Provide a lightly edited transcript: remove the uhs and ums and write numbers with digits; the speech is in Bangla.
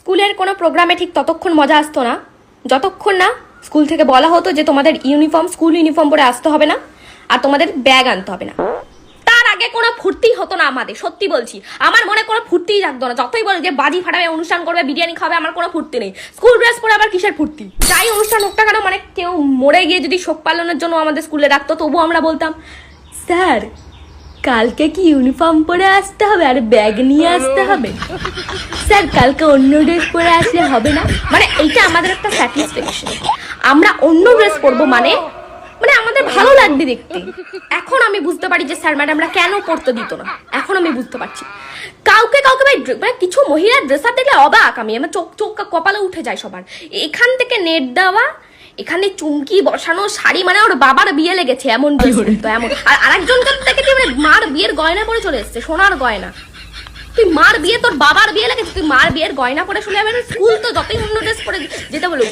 স্কুলের কোনো প্রোগ্রামে ঠিক ততক্ষণ মজা আসতো না যতক্ষণ না স্কুল থেকে বলা হতো যে তোমাদের ইউনিফর্ম স্কুল ইউনিফর্ম পরে আসতে হবে না আর তোমাদের ব্যাগ আনতে হবে না। তার আগে কোনো ফুর্তি হতো না আমাদের, সত্যি বলছি। আমার মনে কোনো ফুর্তিই রাখতো না। যতই বলে যে বাজি ফাটাবে, অনুষ্ঠান করবে, বিরিয়ানি খাবে, আমার কোনো ফুর্তি নেই। স্কুল ড্রেস পরে আবার কিসের ফুর্তি? যাই অনুষ্ঠান হোক না কেন, মানে কেউ মরে গিয়ে যদি শোক পালনের জন্য আমাদের স্কুলে রাখতো, তবুও আমরা বলতাম স্যার কালকে কি ইউনিফর্ম পরে আসতে হবে আর ব্যাগ নিয়ে আসতে হবে, স্যার কালকে অন্য ড্রেস পরে আসলে হবে না। মানে এইটা আমাদের একটা স্যাটিসফ্যাকশন, আমরা অন্য ড্রেস পরবো মানে মানে আমাদের ভালো লাগবে দেখতে। এখন আমি বুঝতে পারি যে স্যার ম্যাডামরা কেন পড়তে দিত না। এখন আমি বুঝতে পারছি। কাউকে কাউকে ভাই মানে কিছু মহিলার ড্রেস আপ দেখলে অবাক আমি, আমার চোখ চোখ কপালে উঠে যায় সবার। এখান থেকে নেট দেওয়া, এখানে চুমকি বসানো, শাড়ি, মানে ওর বাবার বিয়ে লেগেছে এমন ড্রেস পরতো এমন। আর আরেকজনকে দেখেছি মানে মার বিয়ের গয়না পরে চলে এসছে, সোনার গয়না। তুই মার বিয়ে, তোর বাবার বিয়ে লেগেছে, তুই মার বিয়ের গয়না পরে চলে যাবে? স্কুল তো যতই অন্য ড্রেস পরে যেতে বলুক,